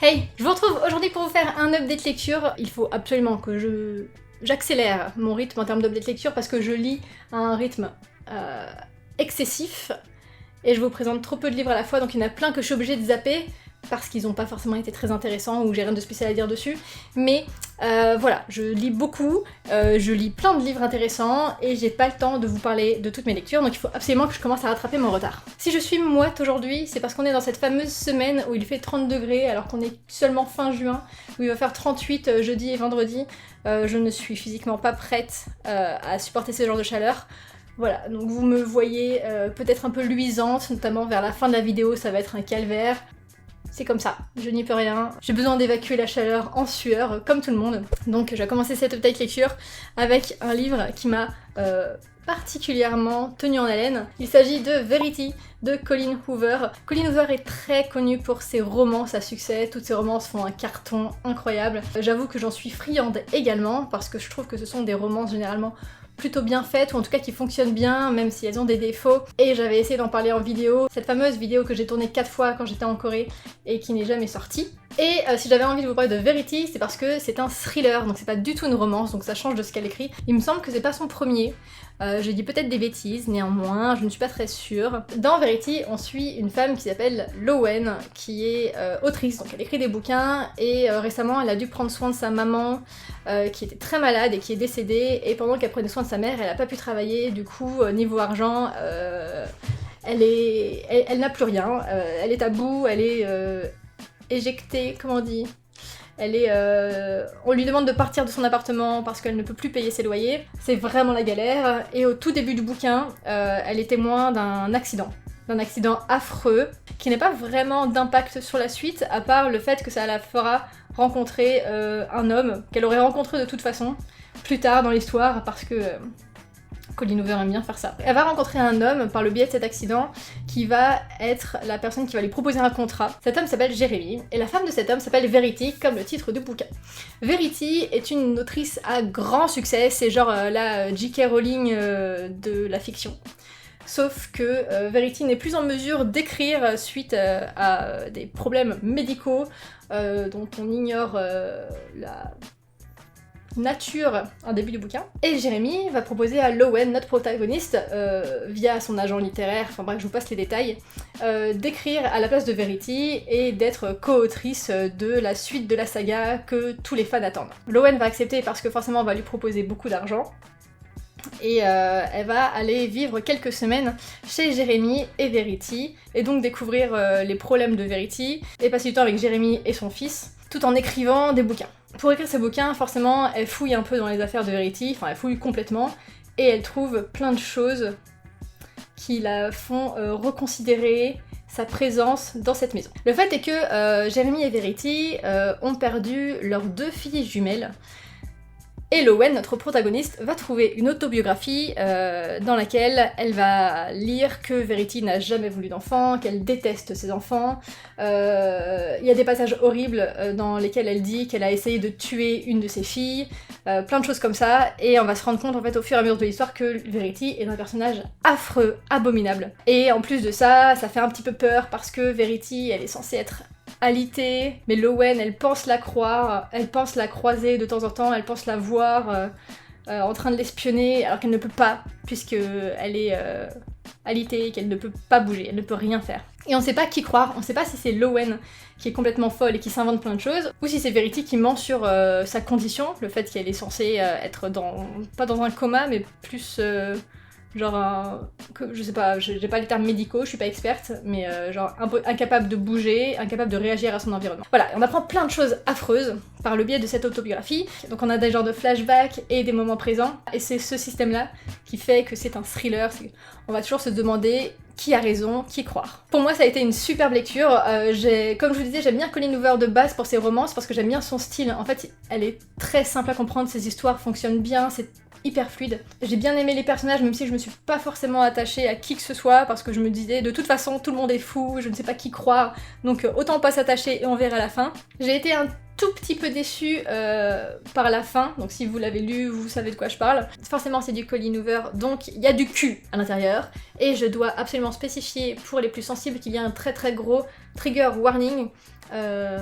Hey, je vous retrouve aujourd'hui pour vous faire un update lecture. Il faut absolument que j'accélère mon rythme en termes d'update lecture parce que je lis à un rythme excessif et je vous présente trop peu de livres à la fois, donc il y en a plein que je suis obligée de zapper parce qu'ils n'ont pas forcément été très intéressants ou j'ai rien de spécial à dire dessus. Mais voilà, je lis beaucoup, je lis plein de livres intéressants et j'ai pas le temps de vous parler de toutes mes lectures, donc il faut absolument que je commence à rattraper mon retard. Si je suis moite aujourd'hui, c'est parce qu'on est dans cette fameuse semaine où il fait 30 degrés alors qu'on est seulement fin juin, où il va faire 38 jeudi et vendredi. Je ne suis physiquement pas prête à supporter ce genre de chaleur. Voilà, donc vous me voyez peut-être un peu luisante, notamment vers la fin de la vidéo, ça va être un calvaire. C'est comme ça, je n'y peux rien. J'ai besoin d'évacuer la chaleur en sueur, comme tout le monde. Donc je vais commencer cette update lecture avec un livre qui m'a particulièrement tenu en haleine. Il s'agit de Verity de Colleen Hoover. Colleen Hoover est très connue pour ses romances à succès, toutes ses romances font un carton incroyable. J'avoue que j'en suis friande également, parce que je trouve que ce sont des romances généralement plutôt bien faites, ou en tout cas qui fonctionnent bien, même si elles ont des défauts. Et j'avais essayé d'en parler en vidéo, cette fameuse vidéo que j'ai tournée 4 fois quand j'étais en Corée et qui n'est jamais sortie. Et si j'avais envie de vous parler de Verity, c'est parce que c'est un thriller, donc c'est pas du tout une romance, donc ça change de ce qu'elle écrit. Il me semble que c'est pas son premier. Je dis peut-être des bêtises, néanmoins, je ne suis pas très sûre. Dans Verity, on suit une femme qui s'appelle Lowen, qui est autrice, donc elle écrit des bouquins, et récemment elle a dû prendre soin de sa maman, qui était très malade et qui est décédée, et pendant qu'elle prenait soin de sa mère, elle a pas pu travailler, du coup, niveau argent, elle n'a plus rien, elle est à bout, elle est éjectée, comment on dit ? On lui demande de partir de son appartement parce qu'elle ne peut plus payer ses loyers. C'est vraiment la galère. Et au tout début du bouquin, elle est témoin d'un accident affreux, qui n'a pas vraiment d'impact sur la suite, à part le fait que ça la fera rencontrer un homme qu'elle aurait rencontré de toute façon, plus tard dans l'histoire, parce que Colleen Hoover aime bien faire ça. Elle va rencontrer un homme par le biais de cet accident qui va être la personne qui va lui proposer un contrat. Cet homme s'appelle Jeremy et la femme de cet homme s'appelle Verity, comme le titre du bouquin. Verity est une autrice à grand succès, c'est genre la J.K. Rowling de la fiction. Sauf que Verity n'est plus en mesure d'écrire suite à des problèmes médicaux dont on ignore la nature en début du bouquin. Et Jeremy va proposer à Lowen, notre protagoniste, via son agent littéraire, enfin bref, je vous passe les détails, d'écrire à la place de Verity et d'être co-autrice de la suite de la saga que tous les fans attendent. Lowen va accepter parce que forcément on va lui proposer beaucoup d'argent, et elle va aller vivre quelques semaines chez Jeremy et Verity, et donc découvrir les problèmes de Verity, et passer du temps avec Jeremy et son fils, tout en écrivant des bouquins. Pour écrire ces bouquins, forcément, elle fouille un peu dans les affaires de Verity, enfin elle fouille complètement, et elle trouve plein de choses qui la font reconsidérer sa présence dans cette maison. Le fait est que Jeremy et Verity ont perdu leurs 2 filles jumelles, et Lowen, notre protagoniste, va trouver une autobiographie dans laquelle elle va lire que Verity n'a jamais voulu d'enfants, qu'elle déteste ses enfants. Il y a des passages horribles dans lesquels elle dit qu'elle a essayé de tuer une de ses filles, plein de choses comme ça, et on va se rendre compte en fait au fur et à mesure de l'histoire que Verity est un personnage affreux, abominable. Et en plus de ça, ça fait un petit peu peur parce que Verity, elle est censée être alitée, mais Lowen, elle pense la croire, elle pense la croiser de temps en temps, elle pense la voir en train de l'espionner, alors qu'elle ne peut pas, puisqu'elle est alitée, qu'elle ne peut pas bouger, elle ne peut rien faire. Et on sait pas qui croire, on sait pas si c'est Lowen qui est complètement folle et qui s'invente plein de choses, ou si c'est Verity qui ment sur sa condition, le fait qu'elle est censée être pas dans un coma, mais plus genre je sais pas, j'ai pas les termes médicaux, je suis pas experte, mais genre incapable de bouger, incapable de réagir à son environnement. Voilà, on apprend plein de choses affreuses par le biais de cette autobiographie, donc on a des genres de flashbacks et des moments présents, et c'est ce système-là qui fait que c'est un thriller, on va toujours se demander qui a raison, qui croire. Pour moi ça a été une superbe lecture, comme je vous disais, j'aime bien Colleen Hoover de base pour ses romances, parce que j'aime bien son style, en fait elle est très simple à comprendre, ses histoires fonctionnent bien, c'est hyper fluide. J'ai bien aimé les personnages, même si je me suis pas forcément attachée à qui que ce soit, parce que je me disais, de toute façon, tout le monde est fou, je ne sais pas qui croire, donc autant pas s'attacher et on verra à la fin. J'ai été un tout petit peu déçue par la fin, donc si vous l'avez lu, vous savez de quoi je parle. Forcément c'est du Colleen Hoover, donc il y a du cul à l'intérieur, et je dois absolument spécifier pour les plus sensibles qu'il y a un très très gros trigger warning,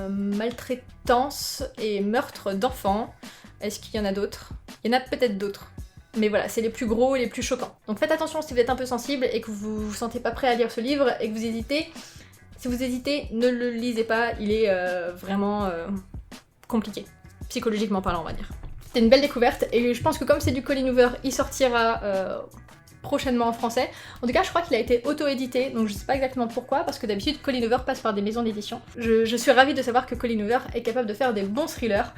maltraitance et meurtre d'enfants. Est-ce qu'il y en a d'autres? Il y en a peut-être d'autres. Mais voilà, c'est les plus gros et les plus choquants. Donc faites attention si vous êtes un peu sensible et que vous vous sentez pas prêt à lire ce livre et que vous hésitez. Si vous hésitez, ne le lisez pas, il est vraiment compliqué, psychologiquement parlant on va dire. C'est une belle découverte et je pense que comme c'est du Colleen Hoover, il sortira prochainement en français. En tout cas, je crois qu'il a été auto-édité, donc je sais pas exactement pourquoi, parce que d'habitude Colleen Hoover passe par des maisons d'édition. Je suis ravie de savoir que Colleen Hoover est capable de faire des bons thrillers,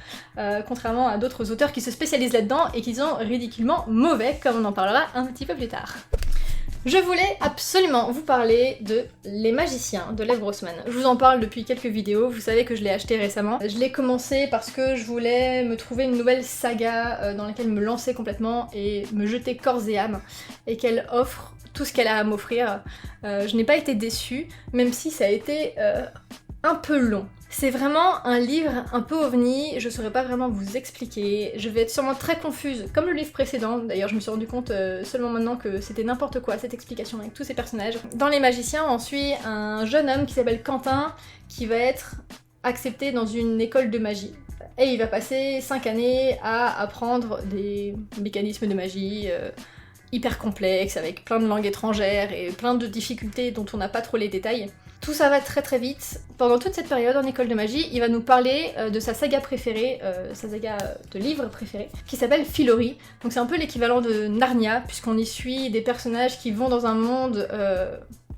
contrairement à d'autres auteurs qui se spécialisent là-dedans et qui sont ridiculement mauvais, comme on en parlera un petit peu plus tard. Je voulais absolument vous parler de Les Magiciens de Lev Grossman. Je vous en parle depuis quelques vidéos, vous savez que je l'ai acheté récemment. Je l'ai commencé parce que je voulais me trouver une nouvelle saga dans laquelle me lancer complètement et me jeter corps et âme, et qu'elle offre tout ce qu'elle a à m'offrir. Je n'ai pas été déçue, même si ça a été un peu long. C'est vraiment un livre un peu ovni, je saurais pas vraiment vous expliquer, je vais être sûrement très confuse, comme le livre précédent, d'ailleurs je me suis rendu compte seulement maintenant que c'était n'importe quoi cette explication avec tous ces personnages. Dans Les Magiciens, on suit un jeune homme qui s'appelle Quentin, qui va être accepté dans une école de magie. Et il va passer 5 années à apprendre des mécanismes de magie hyper complexes, avec plein de langues étrangères et plein de difficultés dont on n'a pas trop les détails. Tout ça va très très vite. Pendant toute cette période en école de magie, il va nous parler de sa saga préférée, sa saga de livres préférée, qui s'appelle Filori. Donc c'est un peu l'équivalent de Narnia, puisqu'on y suit des personnages qui vont dans un monde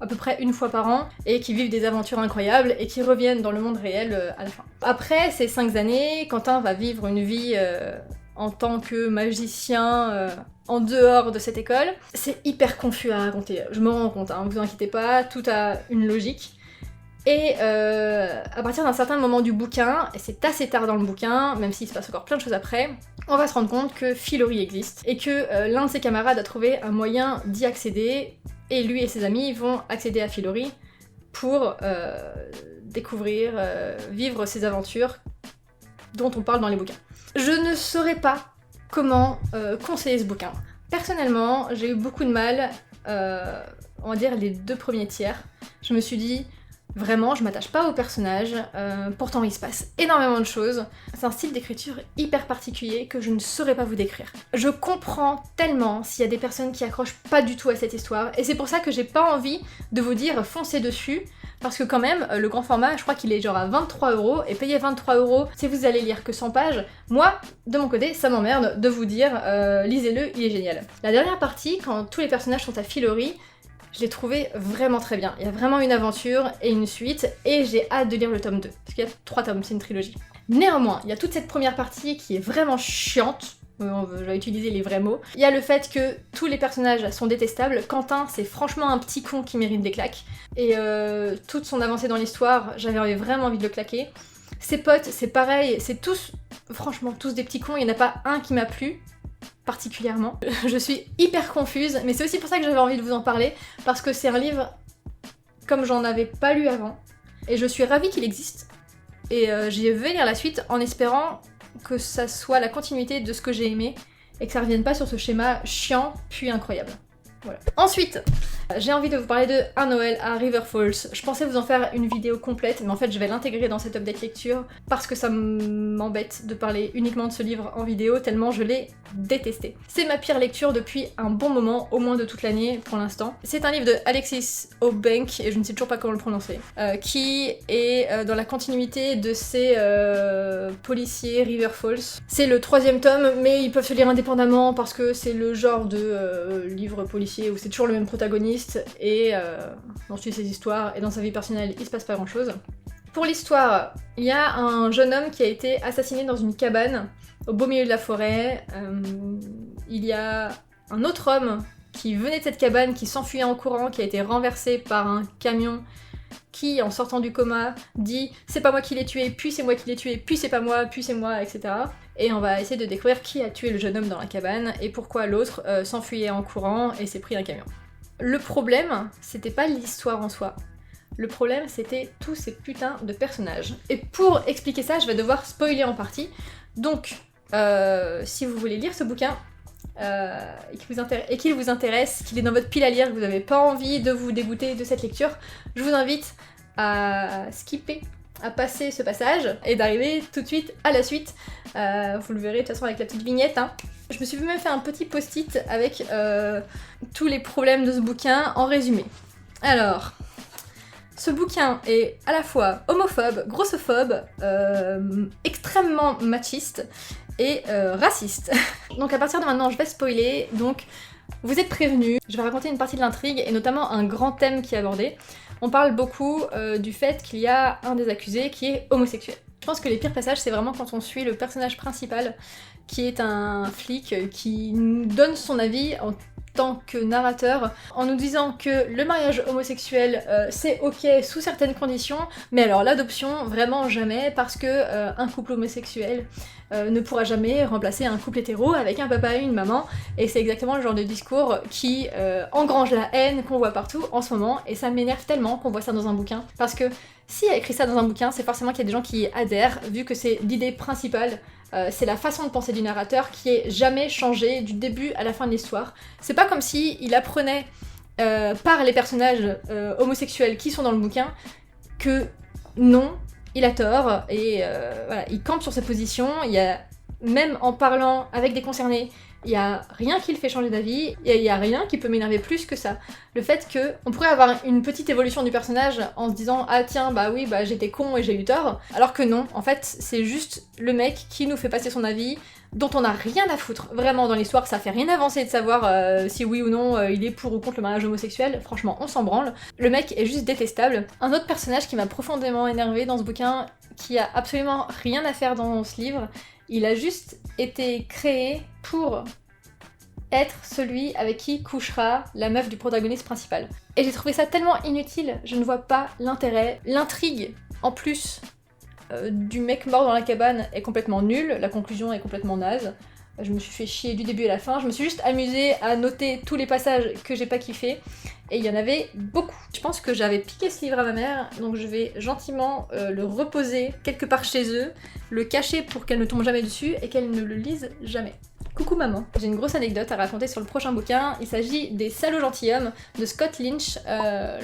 à peu près une fois par an, et qui vivent des aventures incroyables, et qui reviennent dans le monde réel à la fin. Après ces 5 années, Quentin va vivre une vie en tant que magicien en dehors de cette école. C'est hyper confus à raconter, je me rends compte, hein, vous inquiétez pas, tout a une logique. Et à partir d'un certain moment du bouquin, et c'est assez tard dans le bouquin, même s'il se passe encore plein de choses après, on va se rendre compte que Filori existe, et que l'un de ses camarades a trouvé un moyen d'y accéder, et lui et ses amis vont accéder à Filori pour découvrir, vivre ses aventures dont on parle dans les bouquins. Je ne saurais pas comment conseiller ce bouquin. Personnellement, j'ai eu beaucoup de mal, on va dire les 2 premiers tiers. Je me suis dit, vraiment, je m'attache pas au personnage, pourtant il se passe énormément de choses. C'est un style d'écriture hyper particulier que je ne saurais pas vous décrire. Je comprends tellement s'il y a des personnes qui accrochent pas du tout à cette histoire, et c'est pour ça que j'ai pas envie de vous dire foncez dessus, parce que quand même, le grand format, je crois qu'il est genre à 23€, et payer 23€ si vous allez lire que 100 pages, moi, de mon côté, ça m'emmerde de vous dire lisez-le, il est génial. La dernière partie, quand tous les personnages sont à Filori, je l'ai trouvé vraiment très bien. Il y a vraiment une aventure et une suite, et j'ai hâte de lire le tome 2, parce qu'il y a 3 tomes, c'est une trilogie. Néanmoins, il y a toute cette première partie qui est vraiment chiante, je vais utiliser les vrais mots. Il y a le fait que tous les personnages sont détestables. Quentin, c'est franchement un petit con qui mérite des claques, et toute son avancée dans l'histoire, j'avais vraiment envie de le claquer. Ses potes, c'est pareil, c'est tous, franchement, tous des petits cons, il n'y en a pas un qui m'a plu, particulièrement. Je suis hyper confuse, mais c'est aussi pour ça que j'avais envie de vous en parler, parce que c'est un livre comme j'en avais pas lu avant, et je suis ravie qu'il existe, et j'y vais lire la suite en espérant que ça soit la continuité de ce que j'ai aimé, et que ça revienne pas sur ce schéma chiant puis incroyable. Voilà. Ensuite, j'ai envie de vous parler de Un Noël à River Falls. Je pensais vous en faire une vidéo complète, mais en fait je vais l'intégrer dans cet update lecture parce que ça m'embête de parler uniquement de ce livre en vidéo tellement je l'ai détesté. C'est ma pire lecture depuis un bon moment, au moins de toute l'année pour l'instant. C'est un livre de Alexis O'Bank, et je ne sais toujours pas comment le prononcer, qui est dans la continuité de ces policiers River Falls. C'est le 3e tome, mais ils peuvent se lire indépendamment parce que c'est le genre de livre policier où c'est toujours le même protagoniste, et on suit ses histoires, et dans sa vie personnelle il se passe pas grand chose. Pour l'histoire, il y a un jeune homme qui a été assassiné dans une cabane au beau milieu de la forêt. Il y a un autre homme qui venait de cette cabane, qui s'enfuyait en courant, qui a été renversé par un camion, qui, en sortant du coma, dit « c'est pas moi qui l'ai tué, puis c'est moi qui l'ai tué, puis c'est pas moi, puis c'est moi, etc. » Et on va essayer de découvrir qui a tué le jeune homme dans la cabane, et pourquoi l'autre s'enfuyait en courant et s'est pris un camion. Le problème, c'était pas l'histoire en soi. Le problème, c'était tous ces putains de personnages. Et pour expliquer ça, je vais devoir spoiler en partie. Donc, si vous voulez lire ce bouquin, et qu'il vous intéresse, qu'il est dans votre pile à lire, que vous n'avez pas envie de vous dégoûter de cette lecture, je vous invite à skipper, à passer ce passage et d'arriver tout de suite à la suite. Vous le verrez de toute façon avec la petite vignette. Hein. Je me suis même fait un petit post-it avec tous les problèmes de ce bouquin en résumé. Alors, ce bouquin est à la fois homophobe, grossophobe, extrêmement machiste et raciste. Donc à partir de maintenant, je vais spoiler, donc vous êtes prévenus. Je vais raconter une partie de l'intrigue et notamment un grand thème qui est abordé. On parle beaucoup du fait qu'il y a un des accusés qui est homosexuel. Je pense que les pires passages, c'est vraiment quand on suit le personnage principal, qui est un flic qui nous donne son avis en tant que narrateur, en nous disant que le mariage homosexuel c'est ok sous certaines conditions, mais alors l'adoption vraiment jamais, parce que un couple homosexuel ne pourra jamais remplacer un couple hétéro avec un papa et une maman, et c'est exactement le genre de discours qui engrange la haine qu'on voit partout en ce moment, et ça m'énerve tellement qu'on voit ça dans un bouquin, parce que s'il a écrit ça dans un bouquin, c'est forcément qu'il y a des gens qui y adhèrent, vu que c'est l'idée principale. C'est la façon de penser du narrateur qui est jamais changée du début à la fin de l'histoire. C'est pas comme si il apprenait par les personnages homosexuels qui sont dans le bouquin que non, il a tort, et voilà, il campe sur sa position. Il y a, même en parlant avec des concernés, il y a rien qui le fait changer d'avis, et il y a rien qui peut m'énerver plus que ça. Le fait que on pourrait avoir une petite évolution du personnage en se disant ah tiens bah oui bah j'étais con et j'ai eu tort, alors que non, en fait c'est juste le mec qui nous fait passer son avis, dont on n'a rien à foutre. Vraiment dans l'histoire ça fait rien avancer de savoir si oui ou non il est pour ou contre le mariage homosexuel, franchement on s'en branle. Le mec est juste détestable. Un autre personnage qui m'a profondément énervé dans ce bouquin, qui a absolument rien à faire dans ce livre, il a juste été créé pour être celui avec qui couchera la meuf du protagoniste principal. Et j'ai trouvé ça tellement inutile, je ne vois pas l'intérêt. L'intrigue, en plus du mec mort dans la cabane, est complètement nulle, la conclusion est complètement naze. Je me suis fait chier du début à la fin, je me suis juste amusée à noter tous les passages que j'ai pas kiffé, et il y en avait beaucoup. Je pense que j'avais piqué ce livre à ma mère, donc je vais gentiment le reposer quelque part chez eux, le cacher pour qu'elle ne tombe jamais dessus et qu'elle ne le lise jamais. Coucou maman. J'ai une grosse anecdote à raconter sur le prochain bouquin. Il s'agit des Salauds gentilshommes de Scott Lynch,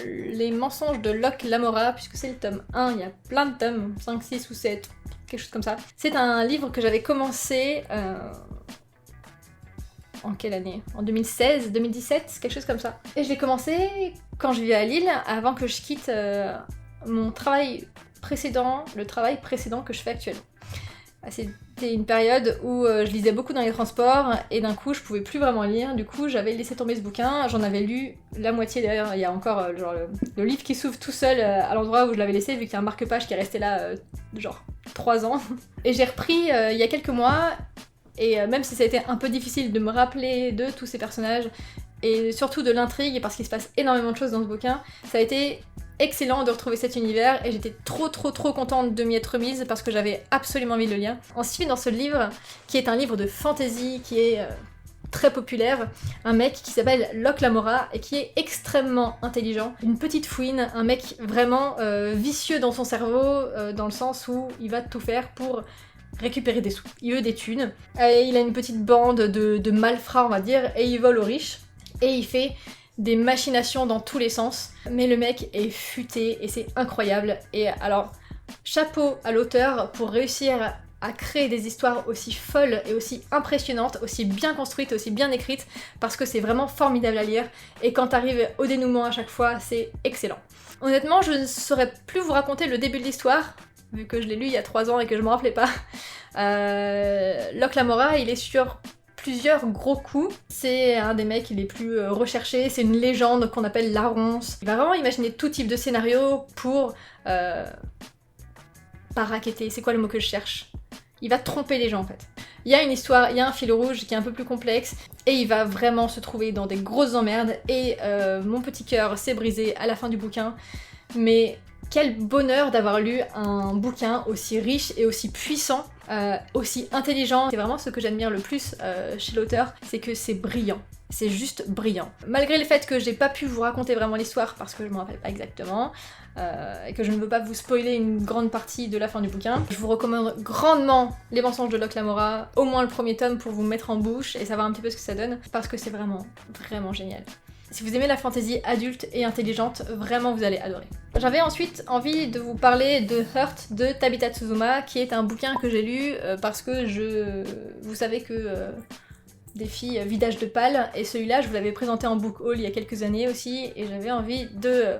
les mensonges de Locke Lamora, puisque c'est le tome 1, il y a plein de tomes, 5, 6 ou 7, quelque chose comme ça. C'est un livre que j'avais commencé en quelle année? En 2016, 2017, quelque chose comme ça. Et je l'ai commencé quand je vivais à Lille, avant que je quitte mon travail précédent, le travail précédent que je fais actuellement. C'était une période où je lisais beaucoup dans les transports et d'un coup je pouvais plus vraiment lire, du coup j'avais laissé tomber ce bouquin, j'en avais lu la moitié d'ailleurs, il y a encore genre le livre qui s'ouvre tout seul à l'endroit où je l'avais laissé vu qu'il y a un marque-page qui est resté là genre 3 ans. Et j'ai repris il y a quelques mois, et même si ça a été un peu difficile de me rappeler de tous ces personnages et surtout de l'intrigue parce qu'il se passe énormément de choses dans ce bouquin, ça a été excellent de retrouver cet univers et j'étais trop contente de m'y être remise parce que j'avais absolument envie de le lire. Ensuite dans ce livre, qui est un livre de fantasy qui est très populaire, un mec qui s'appelle Locke Lamora et qui est extrêmement intelligent, une petite fouine, un mec vraiment vicieux dans son cerveau, dans le sens où il va tout faire pour récupérer des sous. Il veut des thunes, et il a une petite bande de malfrats on va dire, et il vole aux riches, et il fait des machinations dans tous les sens, mais le mec est futé et c'est incroyable. Et alors, chapeau à l'auteur pour réussir à créer des histoires aussi folles et aussi impressionnantes, aussi bien construites, aussi bien écrites, parce que c'est vraiment formidable à lire, et quand t'arrives au dénouement à chaque fois, c'est excellent. Honnêtement, je ne saurais plus vous raconter le début de l'histoire, vu que je l'ai lu il y a 3 ans et que je me rappelais pas. Locke Lamora, il est sur plusieurs gros coups. C'est un des mecs les plus recherchés, c'est une légende qu'on appelle la ronce. Il va vraiment imaginer tout type de scénario pour... pas racketter, c'est quoi le mot que je cherche? Il va tromper les gens en fait. Il y a une histoire, il y a un fil rouge qui est un peu plus complexe, et il va vraiment se trouver dans des grosses emmerdes, et mon petit cœur s'est brisé à la fin du bouquin, mais... Quel bonheur d'avoir lu un bouquin aussi riche et aussi puissant, aussi intelligent. C'est vraiment ce que j'admire le plus chez l'auteur, c'est que c'est brillant. c'est juste brillant. Malgré le fait que j'ai pas pu vous raconter vraiment l'histoire parce que je m'en rappelle pas exactement, et que je ne veux pas vous spoiler une grande partie de la fin du bouquin, je vous recommande grandement Les Mensonges de Locke Lamora, au moins le premier tome pour vous mettre en bouche et savoir un petit peu ce que ça donne, parce que c'est vraiment, vraiment génial. Si vous aimez la fantasy adulte et intelligente, vraiment vous allez adorer. J'avais ensuite envie de vous parler de Hurt de Tabitha Tsuzuma, qui est un bouquin que j'ai lu parce que vous savez que des filles vidage de pâle, et celui-là je vous l'avais présenté en book haul il y a quelques années aussi, et j'avais envie de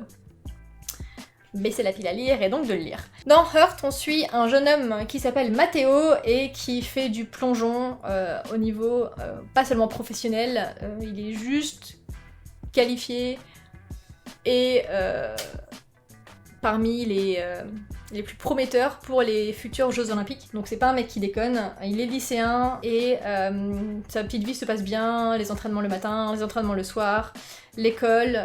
baisser la pile à lire et donc de le lire. Dans Hurt, on suit un jeune homme qui s'appelle Matteo et qui fait du plongeon au niveau pas seulement professionnel, il est juste qualifié et parmi les plus prometteurs pour les futurs Jeux Olympiques. Donc c'est pas un mec qui déconne, il est lycéen et sa petite vie se passe bien, les entraînements le matin, les entraînements le soir, l'école,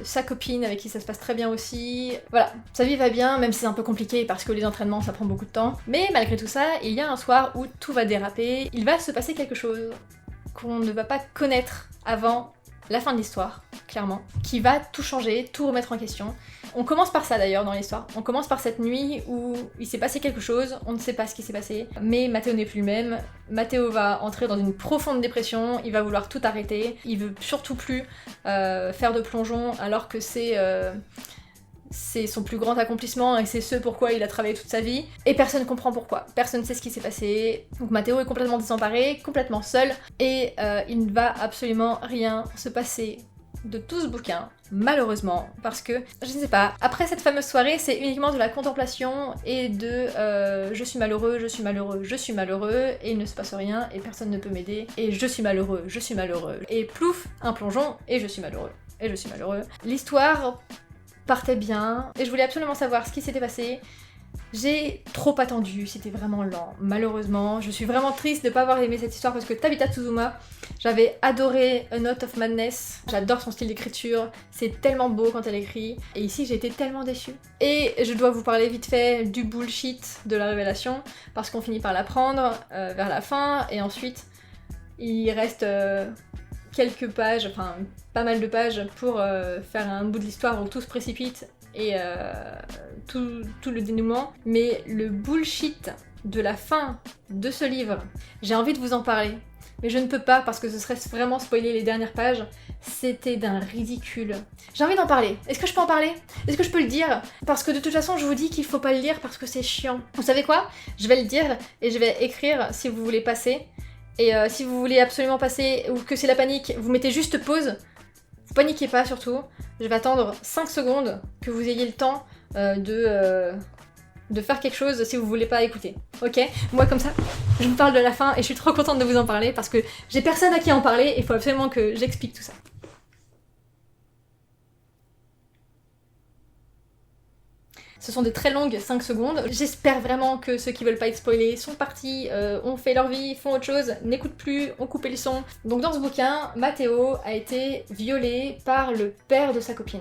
sa copine avec qui ça se passe très bien aussi. Voilà, sa vie va bien, même si c'est un peu compliqué parce que les entraînements ça prend beaucoup de temps. Mais malgré tout ça, il y a un soir où tout va déraper, il va se passer quelque chose qu'on ne va pas connaître avant la fin de l'histoire, clairement, qui va tout changer, tout remettre en question. On commence par ça d'ailleurs dans l'histoire, on commence par cette nuit où il s'est passé quelque chose, on ne sait pas ce qui s'est passé, mais Matteo n'est plus le même, Matteo va entrer dans une profonde dépression, il va vouloir tout arrêter, il veut surtout plus faire de plongeon alors que c'est son plus grand accomplissement et c'est ce pourquoi il a travaillé toute sa vie, et personne comprend pourquoi, personne ne sait ce qui s'est passé, donc Matteo est complètement désemparé, complètement seul, et il ne va absolument rien se passer de tout ce bouquin, malheureusement, parce que, je ne sais pas, après cette fameuse soirée, c'est uniquement de la contemplation et de je suis malheureux, je suis malheureux, je suis malheureux, et il ne se passe rien, et personne ne peut m'aider, et je suis malheureux, et plouf, un plongeon, et je suis malheureux, et je suis malheureux. L'histoire partait bien, et je voulais absolument savoir ce qui s'était passé. J'ai trop attendu, c'était vraiment lent, malheureusement. Je suis vraiment triste de ne pas avoir aimé cette histoire parce que Tabitha Tsuzuma, j'avais adoré A Note of Madness, j'adore son style d'écriture, c'est tellement beau quand elle écrit, et ici j'ai été tellement déçue. Et je dois vous parler vite fait du bullshit de la révélation, parce qu'on finit par l'apprendre vers la fin, et ensuite il reste quelques pages, enfin pas mal de pages pour faire un bout de l'histoire où tout se précipite, et tout le dénouement, mais le bullshit de la fin de ce livre, j'ai envie de vous en parler, mais je ne peux pas parce que ce serait vraiment spoiler les dernières pages, c'était d'un ridicule. J'ai envie d'en parler, est-ce que je peux en parler? Est-ce que je peux le dire? Parce que de toute façon je vous dis qu'il faut pas le lire parce que c'est chiant. Vous savez quoi? Je vais le dire et je vais écrire si vous voulez passer, et si vous voulez absolument passer ou que c'est la panique, vous mettez juste pause. Vous paniquez pas surtout, je vais attendre 5 secondes que vous ayez le temps de faire quelque chose si vous voulez pas écouter. Ok? Moi comme ça, je vous parle de la fin et je suis trop contente de vous en parler parce que j'ai personne à qui en parler et il faut absolument que j'explique tout ça. Ce sont des très longues 5 secondes. J'espère vraiment que ceux qui veulent pas être spoilés sont partis, ont fait leur vie, font autre chose, n'écoutent plus, ont coupé le son. Donc dans ce bouquin, Matteo a été violé par le père de sa copine.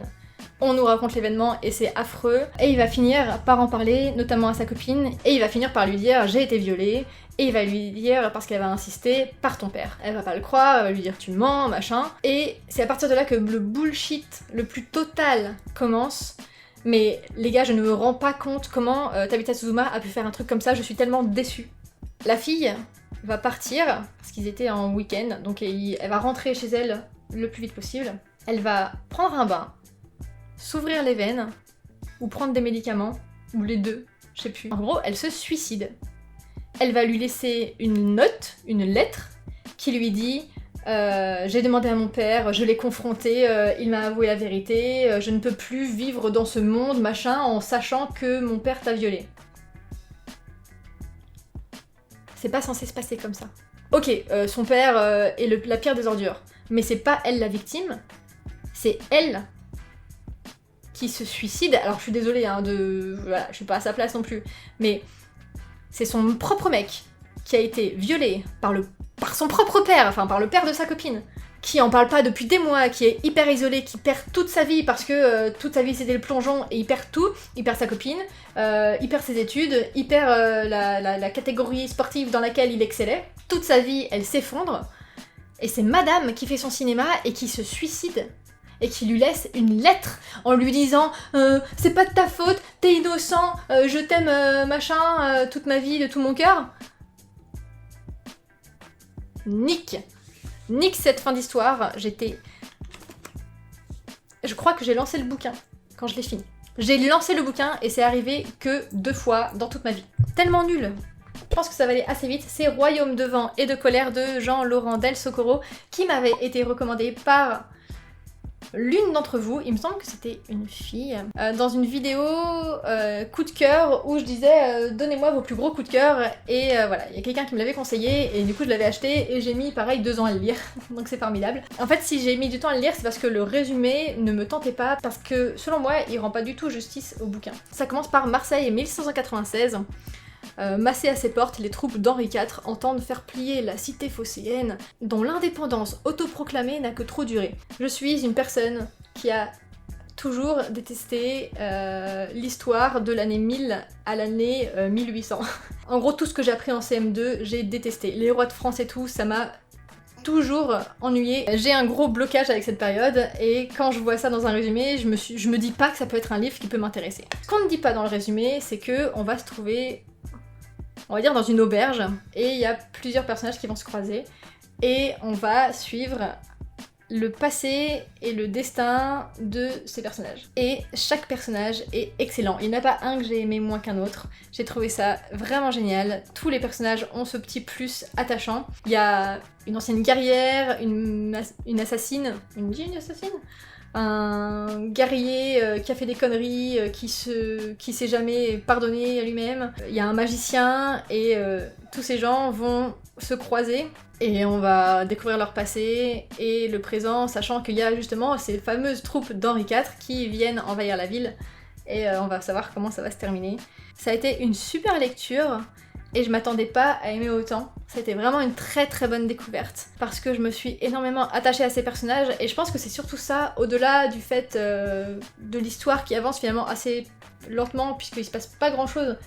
On nous raconte l'événement et c'est affreux. Et il va finir par en parler, notamment à sa copine, et il va finir par lui dire « j'ai été violée ». Et il va lui dire, parce qu'elle va insister, par ton père. Elle va pas le croire, elle va lui dire tu mens, machin. Et c'est à partir de là que le bullshit le plus total commence. Mais les gars, je ne me rends pas compte comment Tabitha Tsuzuma a pu faire un truc comme ça, je suis tellement déçue. La fille va partir, parce qu'ils étaient en week-end, donc elle va rentrer chez elle le plus vite possible. Elle va prendre un bain, s'ouvrir les veines, ou prendre des médicaments, ou les deux, je sais plus. En gros, elle se suicide. Elle va lui laisser une note, une lettre, qui lui dit j'ai demandé à mon père, je l'ai confronté, il m'a avoué la vérité, je ne peux plus vivre dans ce monde, machin, en sachant que mon père t'a violée. C'est pas censé se passer comme ça. Ok, son père est la pire des ordures, mais c'est pas elle la victime, c'est elle qui se suicide. Alors je suis désolée, hein, voilà, je suis pas à sa place non plus, mais c'est son propre mec qui a été violé par son propre père, enfin par le père de sa copine, qui en parle pas depuis des mois, qui est hyper isolé, qui perd toute sa vie parce que toute sa vie c'était le plongeon et il perd tout, il perd sa copine, il perd ses études, il perd la catégorie sportive dans laquelle il excellait, toute sa vie elle s'effondre, Et c'est madame qui fait son cinéma et qui se suicide. Et qui lui laisse une lettre en lui disant c'est pas de ta faute, t'es innocent, je t'aime machin toute ma vie, de tout mon cœur. Nique cette fin d'histoire, je crois que j'ai lancé le bouquin quand je l'ai fini. J'ai lancé le bouquin et c'est arrivé que 2 fois dans toute ma vie. Tellement nul. Je pense que ça va aller assez vite. C'est Royaume de vent et de colère de Jean-Laurent Del Socorro qui m'avait été recommandé par l'une d'entre vous, il me semble que c'était une fille, dans une vidéo coup de cœur où je disais donnez-moi vos plus gros coups de cœur et voilà, il y a quelqu'un qui me l'avait conseillé et du coup je l'avais acheté et j'ai mis pareil 2 ans à le lire, donc c'est formidable. En fait si j'ai mis du temps à le lire c'est parce que le résumé ne me tentait pas, parce que selon moi il rend pas du tout justice au bouquin. Ça commence par Marseille 1596. Massés à ses portes, les troupes d'Henri IV entendent faire plier la cité phocéenne, dont l'indépendance autoproclamée n'a que trop duré. Je suis une personne qui a toujours détesté l'histoire de l'année 1000 à l'année 1800. En gros, tout ce que j'ai appris en CM2, j'ai détesté. Les rois de France et tout, ça m'a toujours ennuyée. J'ai un gros blocage avec cette période et quand je vois ça dans un résumé, je me dis pas que ça peut être un livre qui peut m'intéresser. Ce qu'on ne dit pas dans le résumé, c'est que on va se trouver, on va dire, dans une auberge et il y a plusieurs personnages qui vont se croiser et on va suivre le passé et le destin de ces personnages. Et chaque personnage est excellent. Il n'y en a pas un que j'ai aimé moins qu'un autre. J'ai trouvé ça vraiment génial. Tous les personnages ont ce petit plus attachant. Il y a une ancienne guerrière, une assassine, une assassine, un guerrier qui a fait des conneries, qui s'est jamais pardonné à lui-même. Il y a un magicien et tous ces gens vont se croiser et on va découvrir leur passé et le présent, sachant qu'il y a justement ces fameuses troupes d'Henri IV qui viennent envahir la ville et on va savoir comment ça va se terminer. Ça a été une super lecture et je m'attendais pas à aimer autant. C'était vraiment une très très bonne découverte parce que je me suis énormément attachée à ces personnages et je pense que c'est surtout ça, au-delà du fait de l'histoire qui avance finalement assez lentement puisqu'il se passe pas grand chose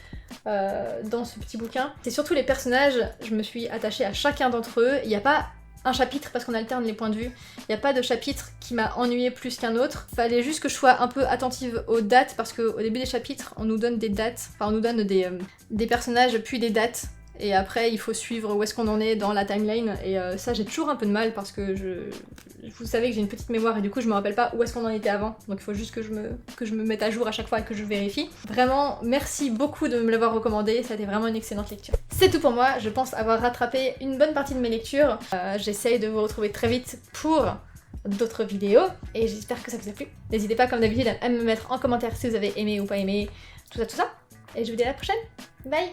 dans ce petit bouquin. C'est surtout les personnages, je me suis attachée à chacun d'entre eux. Il n'y a pas un chapitre, parce qu'on alterne les points de vue, il n'y a pas de chapitre qui m'a ennuyé plus qu'un autre. Fallait juste que je sois un peu attentive aux dates, parce qu'au début des chapitres, on nous donne des dates, enfin on nous donne des personnages puis des dates. Et après, il faut suivre où est-ce qu'on en est dans la timeline. Et ça, j'ai toujours un peu de mal parce que vous savez que j'ai une petite mémoire et du coup, je me rappelle pas où est-ce qu'on en était avant. Donc il faut juste que je me mette à jour à chaque fois et que je vérifie. Vraiment, merci beaucoup de me l'avoir recommandé. Ça a été vraiment une excellente lecture. C'est tout pour moi. Je pense avoir rattrapé une bonne partie de mes lectures. J'essaye de vous retrouver très vite pour d'autres vidéos et j'espère que ça vous a plu. N'hésitez pas, comme d'habitude, à me mettre en commentaire si vous avez aimé ou pas aimé, tout ça. Et je vous dis à la prochaine. Bye!